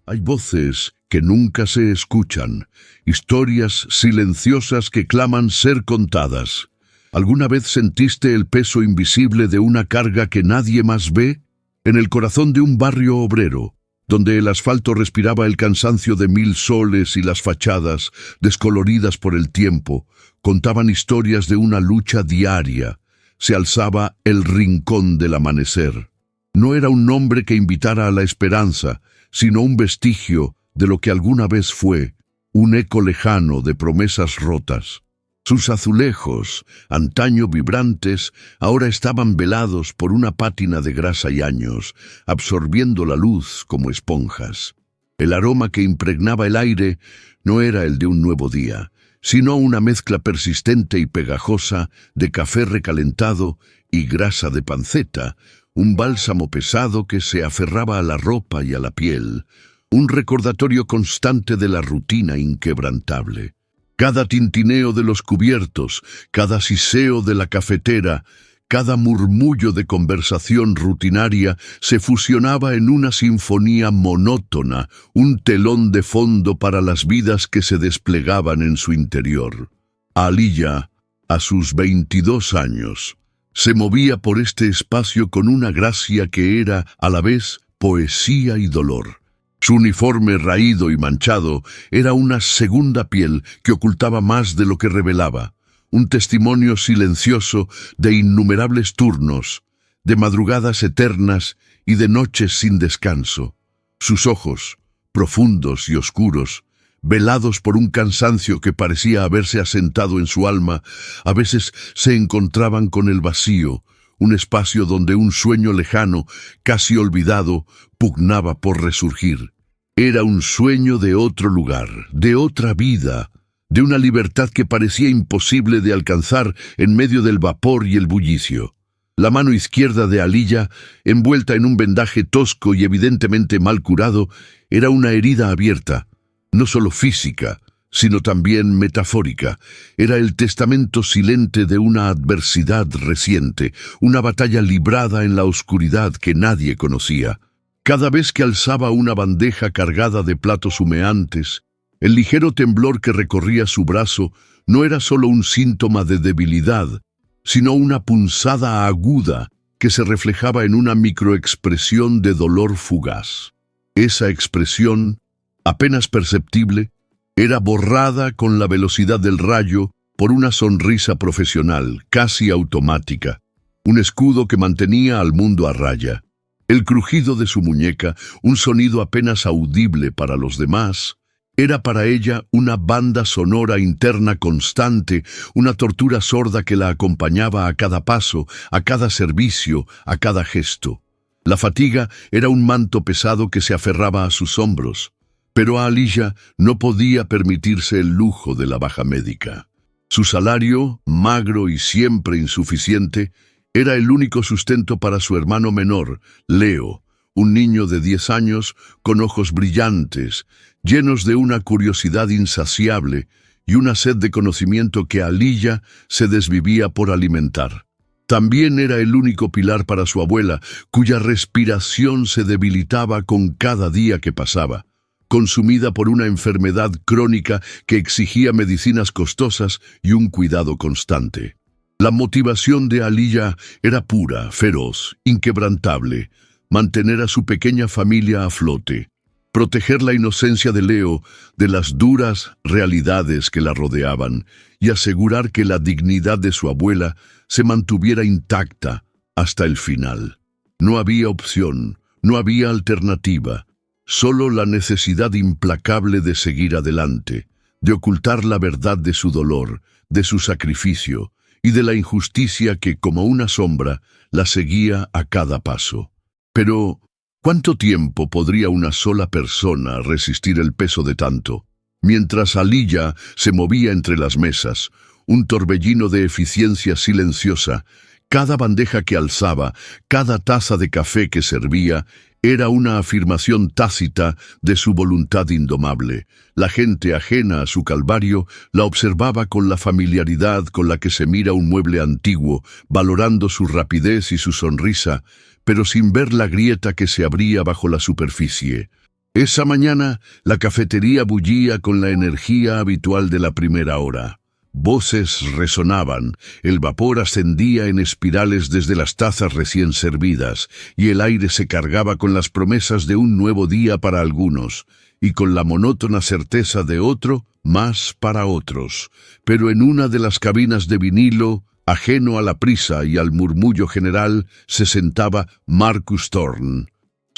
Hay voces que nunca se escuchan, historias silenciosas que claman ser contadas. ¿Alguna vez sentiste el peso invisible de una carga que nadie más ve? En el corazón de un barrio obrero, donde el asfalto respiraba el cansancio de 1000 soles y las fachadas, descoloridas por el tiempo, contaban historias de una lucha diaria. Se alzaba el rincón del amanecer. No era un nombre que invitara a la esperanza, sino un vestigio de lo que alguna vez fue, un eco lejano de promesas rotas. Sus azulejos, antaño vibrantes, ahora estaban velados por una pátina de grasa y años, absorbiendo la luz como esponjas. El aroma que impregnaba el aire no era el de un nuevo día, sino una mezcla persistente y pegajosa de café recalentado y grasa de panceta, un bálsamo pesado que se aferraba a la ropa y a la piel, un recordatorio constante de la rutina inquebrantable. Cada tintineo de los cubiertos, cada siseo de la cafetera, cada murmullo de conversación rutinaria se fusionaba en una sinfonía monótona, un telón de fondo para las vidas que se desplegaban en su interior. Aliyah, a sus 22 años, se movía por este espacio con una gracia que era, a la vez, poesía y dolor. Su uniforme raído y manchado era una segunda piel que ocultaba más de lo que revelaba, un testimonio silencioso de innumerables turnos, de madrugadas eternas y de noches sin descanso. Sus ojos, profundos y oscuros, velados por un cansancio que parecía haberse asentado en su alma, a veces se encontraban con el vacío, un espacio donde un sueño lejano, casi olvidado, pugnaba por resurgir. Era un sueño de otro lugar, de otra vida, de una libertad que parecía imposible de alcanzar en medio del vapor y el bullicio. La mano izquierda de Aliyah, envuelta en un vendaje tosco y evidentemente mal curado, era una herida abierta, no solo física, sino también metafórica. Era el testamento silente de una adversidad reciente, una batalla librada en la oscuridad que nadie conocía. Cada vez que alzaba una bandeja cargada de platos humeantes, el ligero temblor que recorría su brazo no era solo un síntoma de debilidad, sino una punzada aguda que se reflejaba en una microexpresión de dolor fugaz. Esa expresión, apenas perceptible, era borrada con la velocidad del rayo por una sonrisa profesional, casi automática, un escudo que mantenía al mundo a raya. El crujido de su muñeca, un sonido apenas audible para los demás, era para ella una banda sonora interna constante, una tortura sorda que la acompañaba a cada paso, a cada servicio, a cada gesto. La fatiga era un manto pesado que se aferraba a sus hombros, pero Aliyah no podía permitirse el lujo de la baja médica. Su salario, magro y siempre insuficiente, era el único sustento para su hermano menor, Leo, un niño de 10 años con ojos brillantes, llenos de una curiosidad insaciable y una sed de conocimiento que Aliyah se desvivía por alimentar. También era el único pilar para su abuela, cuya respiración se debilitaba con cada día que pasaba, consumida por una enfermedad crónica que exigía medicinas costosas y un cuidado constante. La motivación de Aliyah era pura, feroz, inquebrantable: mantener a su pequeña familia a flote, proteger la inocencia de Leo de las duras realidades que la rodeaban y asegurar que la dignidad de su abuela se mantuviera intacta hasta el final. No había opción, no había alternativa, solo la necesidad implacable de seguir adelante, de ocultar la verdad de su dolor, de su sacrificio y de la injusticia que, como una sombra, la seguía a cada paso. Pero, ¿cuánto tiempo podría una sola persona resistir el peso de tanto? Mientras Aliyah se movía entre las mesas, un torbellino de eficiencia silenciosa, cada bandeja que alzaba, cada taza de café que servía, era una afirmación tácita de su voluntad indomable. La gente ajena a su calvario la observaba con la familiaridad con la que se mira un mueble antiguo, valorando su rapidez y su sonrisa, pero sin ver la grieta que se abría bajo la superficie. Esa mañana, la cafetería bullía con la energía habitual de la primera hora. Voces resonaban, el vapor ascendía en espirales desde las tazas recién servidas, y el aire se cargaba con las promesas de un nuevo día para algunos, y con la monótona certeza de otro más para otros. Pero en una de las cabinas de vinilo, ajeno a la prisa y al murmullo general, se sentaba Marcus Thorne.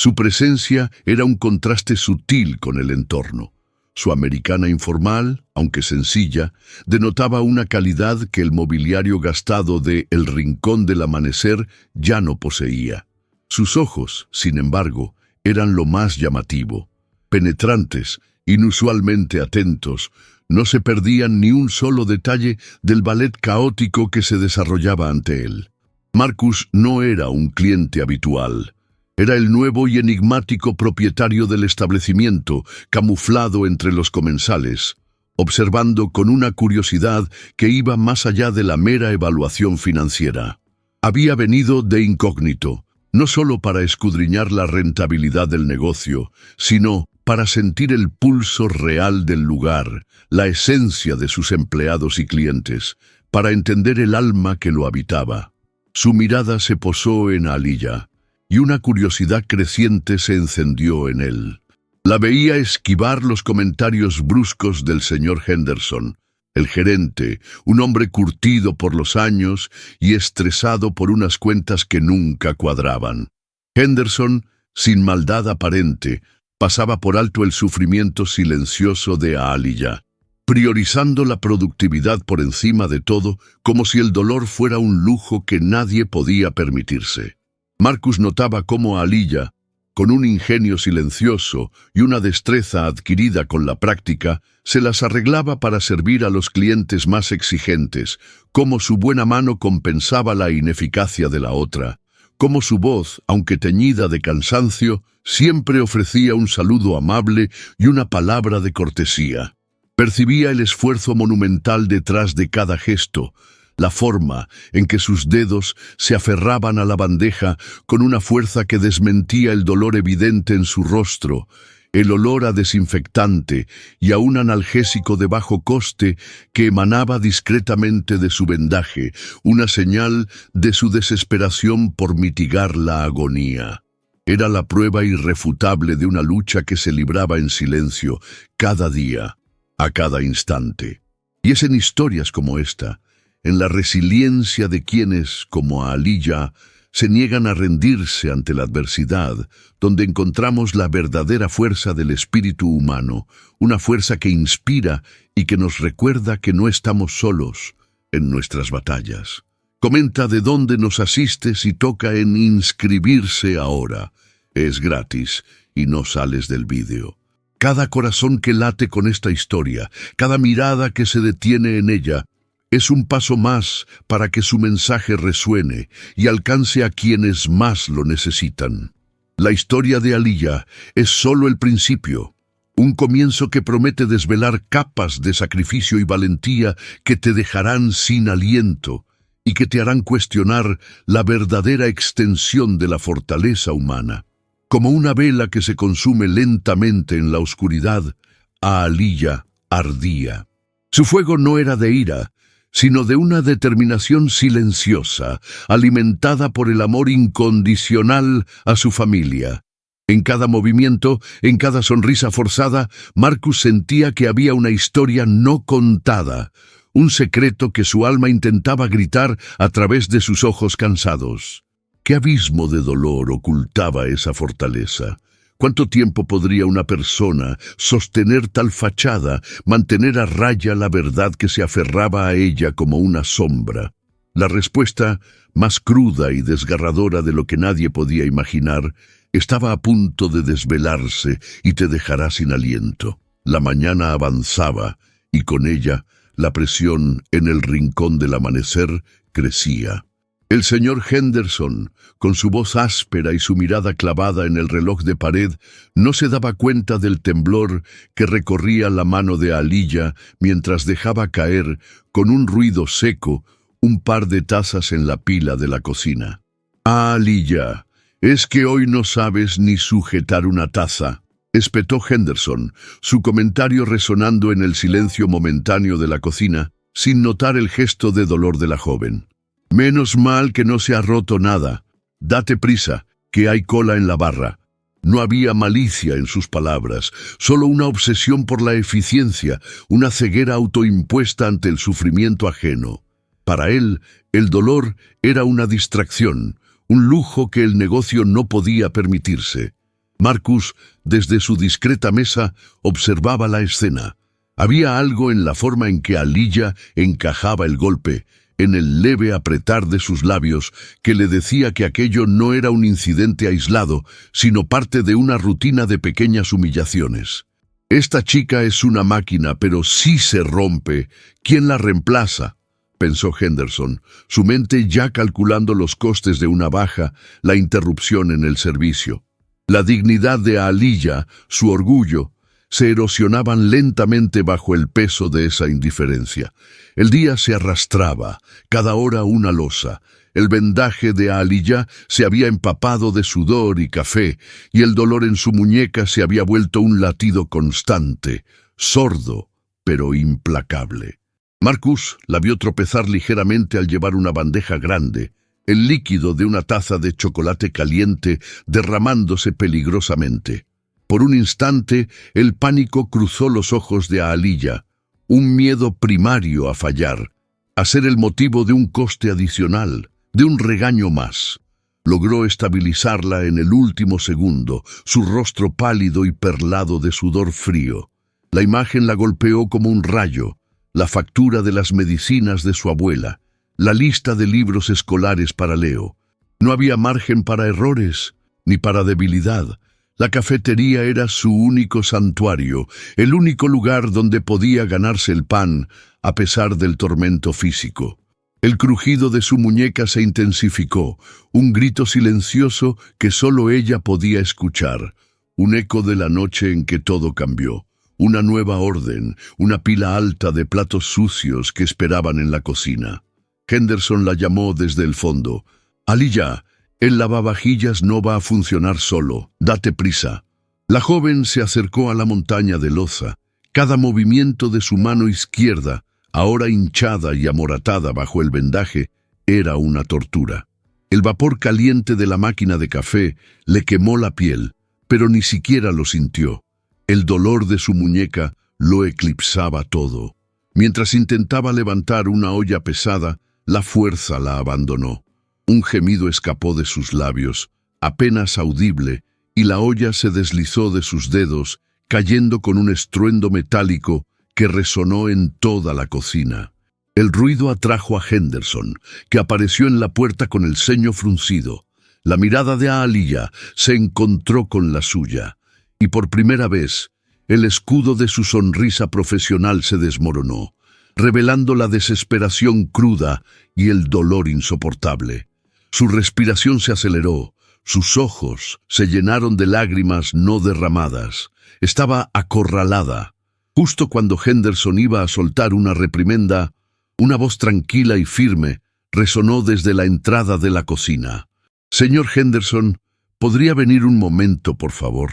Su presencia era un contraste sutil con el entorno. Su americana informal, aunque sencilla, denotaba una calidad que el mobiliario gastado de El Rincón del Amanecer ya no poseía. Sus ojos, sin embargo, eran lo más llamativo. Penetrantes, inusualmente atentos, no se perdían ni un solo detalle del ballet caótico que se desarrollaba ante él. Marcus no era un cliente habitual. Era el nuevo y enigmático propietario del establecimiento, camuflado entre los comensales, observando con una curiosidad que iba más allá de la mera evaluación financiera. Había venido de incógnito, no solo para escudriñar la rentabilidad del negocio, sino para sentir el pulso real del lugar, la esencia de sus empleados y clientes, para entender el alma que lo habitaba. Su mirada se posó en Aliyah, y una curiosidad creciente se encendió en él. La veía esquivar los comentarios bruscos del señor Henderson, el gerente, un hombre curtido por los años y estresado por unas cuentas que nunca cuadraban. Henderson, sin maldad aparente, pasaba por alto el sufrimiento silencioso de Aliyah, priorizando la productividad por encima de todo, como si el dolor fuera un lujo que nadie podía permitirse. Marcus notaba cómo Aliyah, con un ingenio silencioso y una destreza adquirida con la práctica, se las arreglaba para servir a los clientes más exigentes, cómo su buena mano compensaba la ineficacia de la otra, cómo su voz, aunque teñida de cansancio, siempre ofrecía un saludo amable y una palabra de cortesía. Percibía el esfuerzo monumental detrás de cada gesto, la forma en que sus dedos se aferraban a la bandeja con una fuerza que desmentía el dolor evidente en su rostro, el olor a desinfectante y a un analgésico de bajo coste que emanaba discretamente de su vendaje, una señal de su desesperación por mitigar la agonía. Era la prueba irrefutable de una lucha que se libraba en silencio, cada día, a cada instante. Y es en historias como esta, en la resiliencia de quienes, como Aliyah, se niegan a rendirse ante la adversidad, donde encontramos la verdadera fuerza del espíritu humano, una fuerza que inspira y que nos recuerda que no estamos solos en nuestras batallas. Comenta de dónde nos asistes y toca en inscribirse ahora. Es gratis y no sales del vídeo. Cada corazón que late con esta historia, cada mirada que se detiene en ella, es un paso más para que su mensaje resuene y alcance a quienes más lo necesitan. La historia de Aliyah es solo el principio, un comienzo que promete desvelar capas de sacrificio y valentía que te dejarán sin aliento y que te harán cuestionar la verdadera extensión de la fortaleza humana. Como una vela que se consume lentamente en la oscuridad, Aliyah ardía. Su fuego no era de ira, sino de una determinación silenciosa, alimentada por el amor incondicional a su familia. En cada movimiento, en cada sonrisa forzada, Marcus sentía que había una historia no contada, un secreto que su alma intentaba gritar a través de sus ojos cansados. ¿Qué abismo de dolor ocultaba esa fortaleza? ¿Cuánto tiempo podría una persona sostener tal fachada, mantener a raya la verdad que se aferraba a ella como una sombra? La respuesta, más cruda y desgarradora de lo que nadie podía imaginar, estaba a punto de desvelarse y te dejará sin aliento. La mañana avanzaba y con ella la presión en el rincón del amanecer crecía. El señor Henderson, con su voz áspera y su mirada clavada en el reloj de pared, no se daba cuenta del temblor que recorría la mano de Aliyah mientras dejaba caer, con un ruido seco, un par de tazas en la pila de la cocina. «Aliyah, es que hoy no sabes ni sujetar una taza». espetó Henderson, su comentario resonando en el silencio momentáneo de la cocina, sin notar el gesto de dolor de la joven. «Menos mal que no se ha roto nada. Date prisa, que hay cola en la barra». No había malicia en sus palabras, solo una obsesión por la eficiencia, una ceguera autoimpuesta ante el sufrimiento ajeno. Para él, el dolor era una distracción, un lujo que el negocio no podía permitirse. Marcus, desde su discreta mesa, observaba la escena. Había algo en la forma en que Aliyah encajaba el golpe, en el leve apretar de sus labios, que le decía que aquello no era un incidente aislado, sino parte de una rutina de pequeñas humillaciones. «Esta chica es una máquina, pero si se rompe, ¿quién la reemplaza?», pensó Henderson, su mente ya calculando los costes de una baja, la interrupción en el servicio. La dignidad de Aliyah, su orgullo, se erosionaban lentamente bajo el peso de esa indiferencia. El día se arrastraba, cada hora una losa. El vendaje de Aliyah se había empapado de sudor y café, y el dolor en su muñeca se había vuelto un latido constante, sordo, pero implacable. Marcus la vio tropezar ligeramente al llevar una bandeja grande, el líquido de una taza de chocolate caliente derramándose peligrosamente. Por un instante, el pánico cruzó los ojos de Aliyah, un miedo primario a fallar, a ser el motivo de un coste adicional, de un regaño más. Logró estabilizarla en el último segundo, su rostro pálido y perlado de sudor frío. La imagen la golpeó como un rayo, la factura de las medicinas de su abuela, la lista de libros escolares para Leo. No había margen para errores, ni para debilidad. La cafetería era su único santuario, el único lugar donde podía ganarse el pan, a pesar del tormento físico. El crujido de su muñeca se intensificó, un grito silencioso que solo ella podía escuchar, un eco de la noche en que todo cambió. Una nueva orden, una pila alta de platos sucios que esperaban en la cocina. Henderson la llamó desde el fondo. «Aliyah, el lavavajillas no va a funcionar solo, date prisa». La joven se acercó a la montaña de loza. Cada movimiento de su mano izquierda, ahora hinchada y amoratada bajo el vendaje, era una tortura. El vapor caliente de la máquina de café le quemó la piel, pero ni siquiera lo sintió. El dolor de su muñeca lo eclipsaba todo. Mientras intentaba levantar una olla pesada, la fuerza la abandonó. Un gemido escapó de sus labios, apenas audible, y la olla se deslizó de sus dedos, cayendo con un estruendo metálico que resonó en toda la cocina. El ruido atrajo a Henderson, que apareció en la puerta con el ceño fruncido. La mirada de Aliyah se encontró con la suya, y por primera vez, el escudo de su sonrisa profesional se desmoronó, revelando la desesperación cruda y el dolor insoportable. Su respiración se aceleró, sus ojos se llenaron de lágrimas no derramadas. Estaba acorralada. Justo cuando Henderson iba a soltar una reprimenda, una voz tranquila y firme resonó desde la entrada de la cocina. «Señor Henderson, ¿podría venir un momento, por favor?».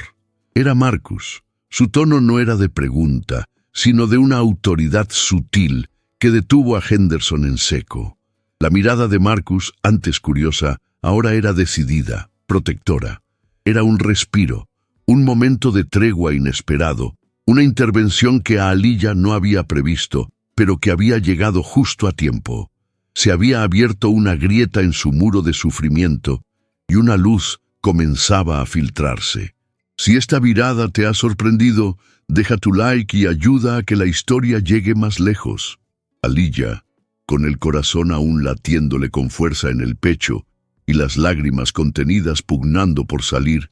Era Marcus. Su tono no era de pregunta, sino de una autoridad sutil que detuvo a Henderson en seco. La mirada de Marcus, antes curiosa, ahora era decidida, protectora. Era un respiro, un momento de tregua inesperado, una intervención que a Aliyah no había previsto, pero que había llegado justo a tiempo. Se había abierto una grieta en su muro de sufrimiento y una luz comenzaba a filtrarse. Si esta virada te ha sorprendido, deja tu like y ayuda a que la historia llegue más lejos. Aliyah, con el corazón aún latiéndole con fuerza en el pecho y las lágrimas contenidas pugnando por salir,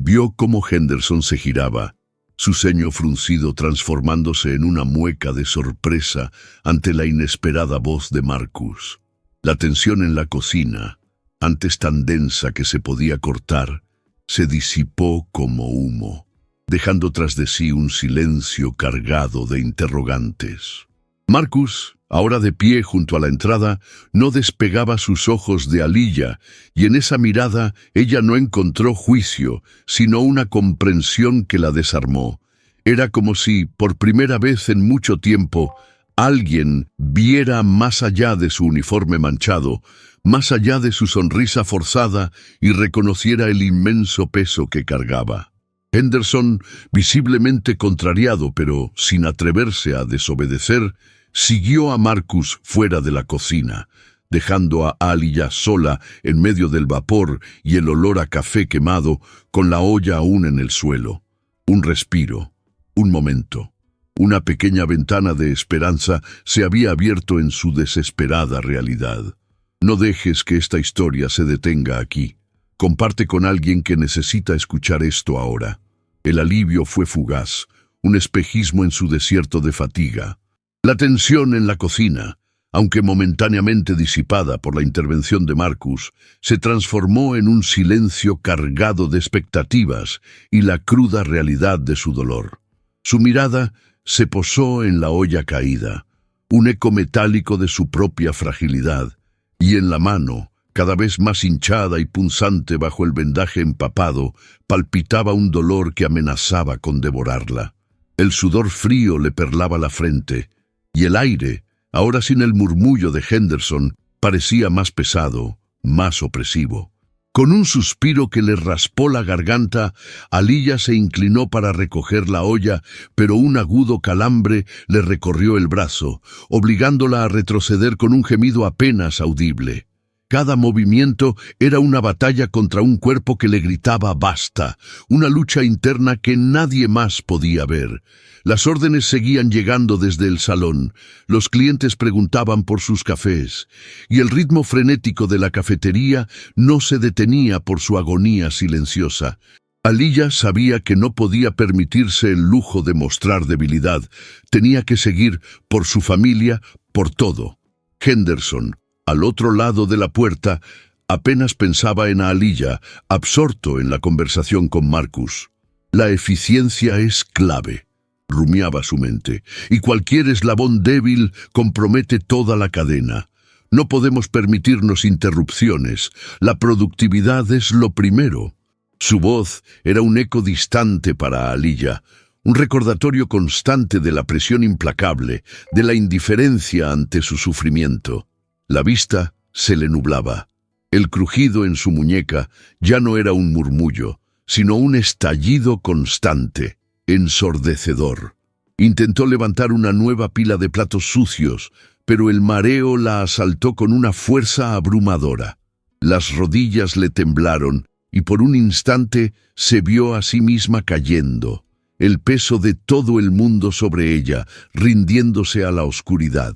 vio cómo Henderson se giraba, su ceño fruncido transformándose en una mueca de sorpresa ante la inesperada voz de Marcus. La tensión en la cocina, antes tan densa que se podía cortar, se disipó como humo, dejando tras de sí un silencio cargado de interrogantes. Marcus, ahora de pie junto a la entrada, no despegaba sus ojos de Aliyah, y en esa mirada ella no encontró juicio, sino una comprensión que la desarmó. Era como si, por primera vez en mucho tiempo, alguien viera más allá de su uniforme manchado, más allá de su sonrisa forzada, y reconociera el inmenso peso que cargaba. Henderson, visiblemente contrariado pero sin atreverse a desobedecer, siguió a Marcus fuera de la cocina, dejando a Aliyah sola en medio del vapor y el olor a café quemado, con la olla aún en el suelo. Un respiro, un momento. Una pequeña ventana de esperanza se había abierto en su desesperada realidad. No dejes que esta historia se detenga aquí. Comparte con alguien que necesita escuchar esto ahora. El alivio fue fugaz, un espejismo en su desierto de fatiga. La tensión en la cocina, aunque momentáneamente disipada por la intervención de Marcus, se transformó en un silencio cargado de expectativas y la cruda realidad de su dolor. Su mirada se posó en la olla caída, un eco metálico de su propia fragilidad, y en la mano, cada vez más hinchada y punzante bajo el vendaje empapado, palpitaba un dolor que amenazaba con devorarla. El sudor frío le perlaba la frente, y el aire, ahora sin el murmullo de Henderson, parecía más pesado, más opresivo. Con un suspiro que le raspó la garganta, Aliyah se inclinó para recoger la olla, pero un agudo calambre le recorrió el brazo, obligándola a retroceder con un gemido apenas audible. Cada movimiento era una batalla contra un cuerpo que le gritaba «basta», una lucha interna que nadie más podía ver. Las órdenes seguían llegando desde el salón, los clientes preguntaban por sus cafés, y el ritmo frenético de la cafetería no se detenía por su agonía silenciosa. Aliyah sabía que no podía permitirse el lujo de mostrar debilidad, tenía que seguir por su familia, por todo. Henderson, al otro lado de la puerta, apenas pensaba en Aliyah, absorto en la conversación con Marcus. La eficiencia es clave, rumiaba su mente, y cualquier eslabón débil compromete toda la cadena. No podemos permitirnos interrupciones, la productividad es lo primero. Su voz era un eco distante para Aliyah, un recordatorio constante de la presión implacable, de la indiferencia ante su sufrimiento. La vista se le nublaba. El crujido en su muñeca ya no era un murmullo, sino un estallido constante, ensordecedor. Intentó levantar una nueva pila de platos sucios, pero el mareo la asaltó con una fuerza abrumadora. Las rodillas le temblaron y por un instante se vio a sí misma cayendo, el peso de todo el mundo sobre ella, rindiéndose a la oscuridad.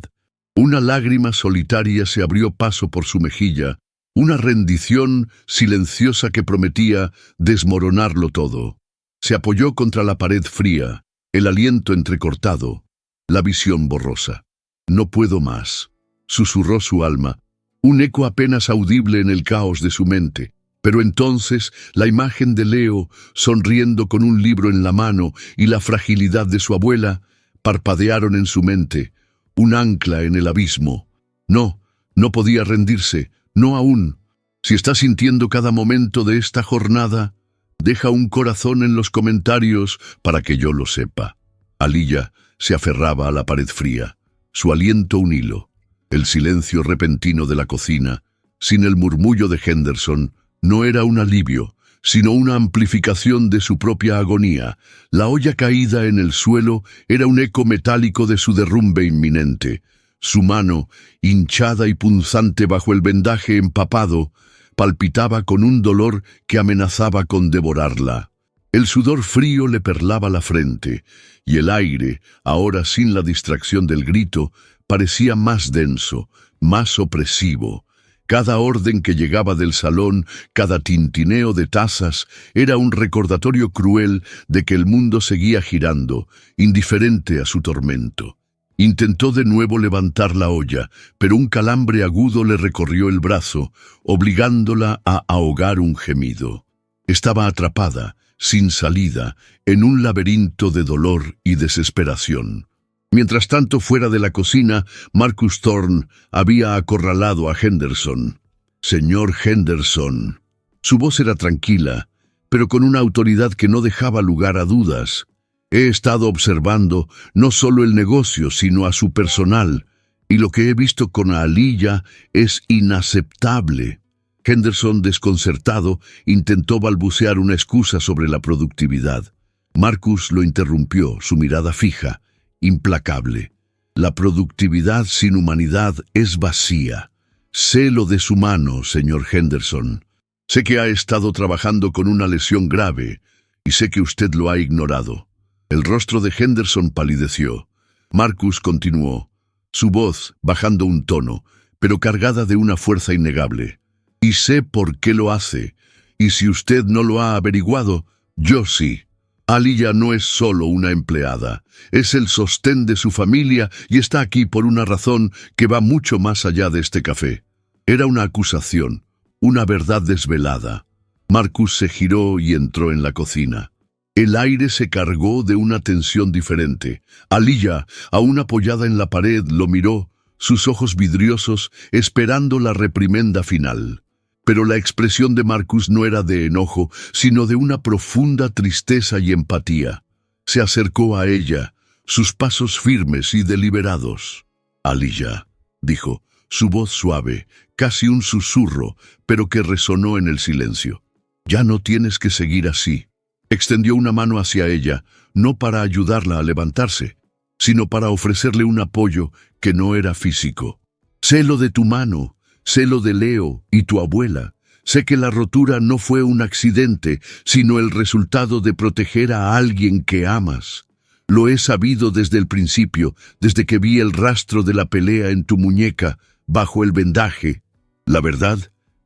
Una lágrima solitaria se abrió paso por su mejilla, una rendición silenciosa que prometía desmoronarlo todo. Se apoyó contra la pared fría, el aliento entrecortado, la visión borrosa. «No puedo más», susurró su alma, un eco apenas audible en el caos de su mente. Pero entonces la imagen de Leo, sonriendo con un libro en la mano, y la fragilidad de su abuela, parpadearon en su mente, un ancla en el abismo. No, no podía rendirse, no aún. Si está sintiendo cada momento de esta jornada, deja un corazón en los comentarios para que yo lo sepa. Aliyah se aferraba a la pared fría, su aliento un hilo. El silencio repentino de la cocina, sin el murmullo de Henderson, no era un alivio, sino una amplificación de su propia agonía. La olla caída en el suelo era un eco metálico de su derrumbe inminente. Su mano, hinchada y punzante bajo el vendaje empapado, palpitaba con un dolor que amenazaba con devorarla. El sudor frío le perlaba la frente, y el aire, ahora sin la distracción del grito, parecía más denso, más opresivo. Cada orden que llegaba del salón, cada tintineo de tazas, era un recordatorio cruel de que el mundo seguía girando, indiferente a su tormento. Intentó de nuevo levantar la olla, pero un calambre agudo le recorrió el brazo, obligándola a ahogar un gemido. Estaba atrapada, sin salida, en un laberinto de dolor y desesperación. Mientras tanto, fuera de la cocina, Marcus Thorne había acorralado a Henderson. «Señor Henderson». Su voz era tranquila, pero con una autoridad que no dejaba lugar a dudas. «He estado observando no solo el negocio, sino a su personal, y lo que he visto con Aliyah es inaceptable». Henderson, desconcertado, intentó balbucear una excusa sobre la productividad. Marcus lo interrumpió, su mirada fija, implacable. «La productividad sin humanidad es vacía. Sé lo de su mano, señor Henderson. Sé que ha estado trabajando con una lesión grave, y sé que usted lo ha ignorado». El rostro de Henderson palideció. Marcus continuó, su voz bajando un tono, pero cargada de una fuerza innegable. «Y sé por qué lo hace, y si usted no lo ha averiguado, yo sí. Aliyah no es solo una empleada, es el sostén de su familia y está aquí por una razón que va mucho más allá de este café». Era una acusación, una verdad desvelada. Marcus se giró y entró en la cocina. El aire se cargó de una tensión diferente. Aliyah, aún apoyada en la pared, lo miró, sus ojos vidriosos, esperando la reprimenda final. Pero la expresión de Marcus no era de enojo, sino de una profunda tristeza y empatía. Se acercó a ella, sus pasos firmes y deliberados. «Aliyah», dijo, su voz suave, casi un susurro, pero que resonó en el silencio. «Ya no tienes que seguir así». Extendió una mano hacia ella, no para ayudarla a levantarse, sino para ofrecerle un apoyo que no era físico. «Sé lo de tu mano, sé lo de Leo y tu abuela. Sé que la rotura no fue un accidente, sino el resultado de proteger a alguien que amas. Lo he sabido desde el principio, desde que vi el rastro de la pelea en tu muñeca, bajo el vendaje». La verdad,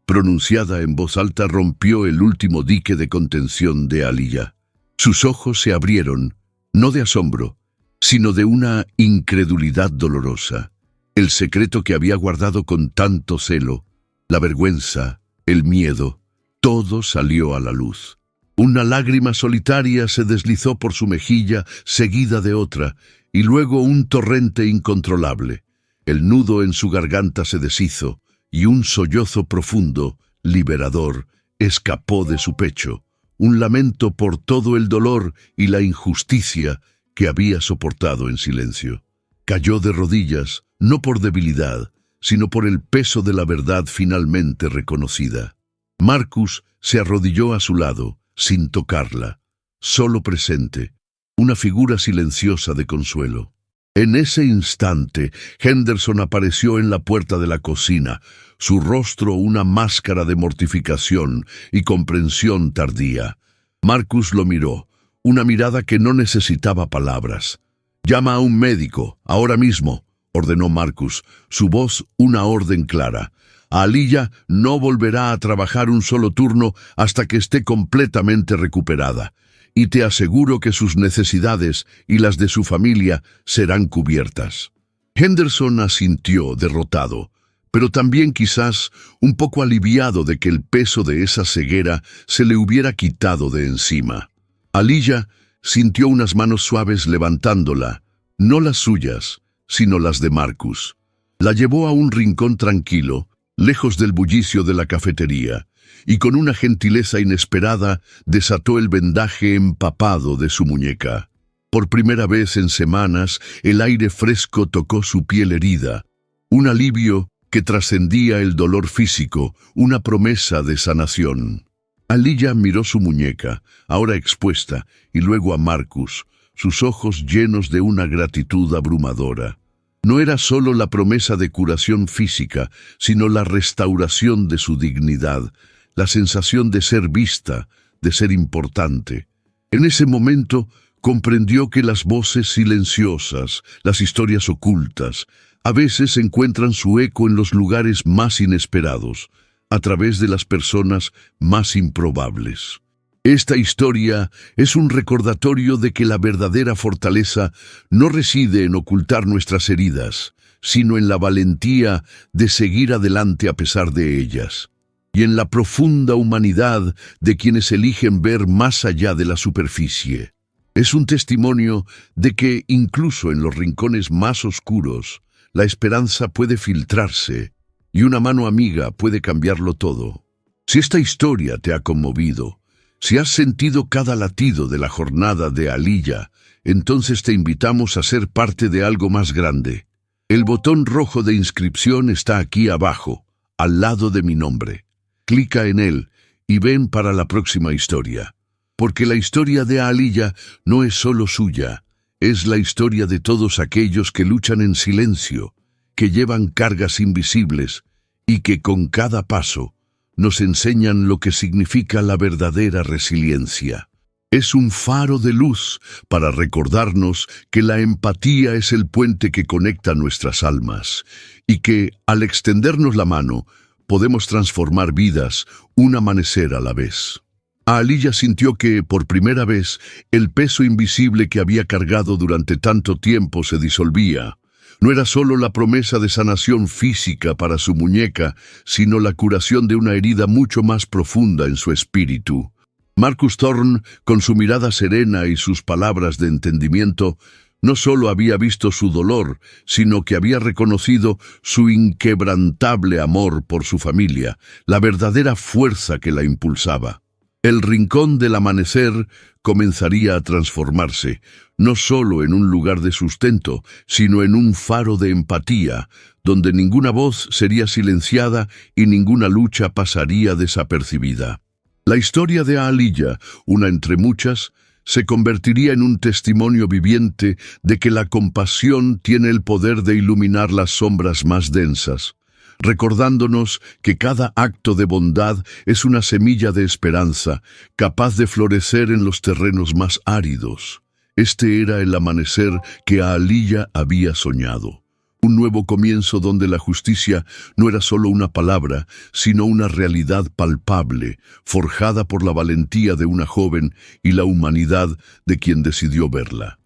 pronunciada en voz alta, rompió el último dique de contención de Aliyah. Sus ojos se abrieron, no de asombro, sino de una incredulidad dolorosa. El secreto que había guardado con tanto celo, la vergüenza, el miedo, todo salió a la luz. Una lágrima solitaria se deslizó por su mejilla, seguida de otra, y luego un torrente incontrolable. El nudo en su garganta se deshizo, y un sollozo profundo, liberador, escapó de su pecho, un lamento por todo el dolor y la injusticia que había soportado en silencio. Cayó de rodillas, no por debilidad, sino por el peso de la verdad finalmente reconocida. Marcus se arrodilló a su lado, sin tocarla, solo presente, una figura silenciosa de consuelo. En ese instante, Henderson apareció en la puerta de la cocina, su rostro una máscara de mortificación y comprensión tardía. Marcus lo miró, una mirada que no necesitaba palabras. «Llama a un médico, ahora mismo», ordenó Marcus, su voz una orden clara. «Aliyah no volverá a trabajar un solo turno hasta que esté completamente recuperada. Y te aseguro que sus necesidades y las de su familia serán cubiertas». Henderson asintió, derrotado, pero también quizás un poco aliviado de que el peso de esa ceguera se le hubiera quitado de encima. Aliyah sintió unas manos suaves levantándola, no las suyas, sino las de Marcus. La llevó a un rincón tranquilo, lejos del bullicio de la cafetería, y con una gentileza inesperada desató el vendaje empapado de su muñeca. Por primera vez en semanas, el aire fresco tocó su piel herida, un alivio que trascendía el dolor físico, una promesa de sanación. Aliyah miró su muñeca, ahora expuesta, y luego a Marcus, sus ojos llenos de una gratitud abrumadora. No era solo la promesa de curación física, sino la restauración de su dignidad, la sensación de ser vista, de ser importante. En ese momento comprendió que las voces silenciosas, las historias ocultas, a veces encuentran su eco en los lugares más inesperados, a través de las personas más improbables. Esta historia es un recordatorio de que la verdadera fortaleza no reside en ocultar nuestras heridas, sino en la valentía de seguir adelante a pesar de ellas, y en la profunda humanidad de quienes eligen ver más allá de la superficie. Es un testimonio de que incluso en los rincones más oscuros, la esperanza puede filtrarse y una mano amiga puede cambiarlo todo. Si esta historia te ha conmovido, si has sentido cada latido de la jornada de Aliyah, entonces te invitamos a ser parte de algo más grande. El botón rojo de inscripción está aquí abajo, al lado de mi nombre. Clica en él y ven para la próxima historia. Porque la historia de Aliyah no es solo suya, es la historia de todos aquellos que luchan en silencio, que llevan cargas invisibles y que con cada paso nos enseñan lo que significa la verdadera resiliencia. Es un faro de luz para recordarnos que la empatía es el puente que conecta nuestras almas y que, al extendernos la mano, podemos transformar vidas un amanecer a la vez. Aliyah sintió que, por primera vez, el peso invisible que había cargado durante tanto tiempo se disolvía. No era solo la promesa de sanación física para su muñeca, sino la curación de una herida mucho más profunda en su espíritu. Marcus Thorne, con su mirada serena y sus palabras de entendimiento, no solo había visto su dolor, sino que había reconocido su inquebrantable amor por su familia, la verdadera fuerza que la impulsaba. El rincón del amanecer comenzaría a transformarse, no solo en un lugar de sustento, sino en un faro de empatía, donde ninguna voz sería silenciada y ninguna lucha pasaría desapercibida. La historia de Aliyah, una entre muchas, se convertiría en un testimonio viviente de que la compasión tiene el poder de iluminar las sombras más densas, recordándonos que cada acto de bondad es una semilla de esperanza, capaz de florecer en los terrenos más áridos. Este era el amanecer que Aliyah había soñado. Un nuevo comienzo donde la justicia no era solo una palabra, sino una realidad palpable, forjada por la valentía de una joven y la humanidad de quien decidió verla.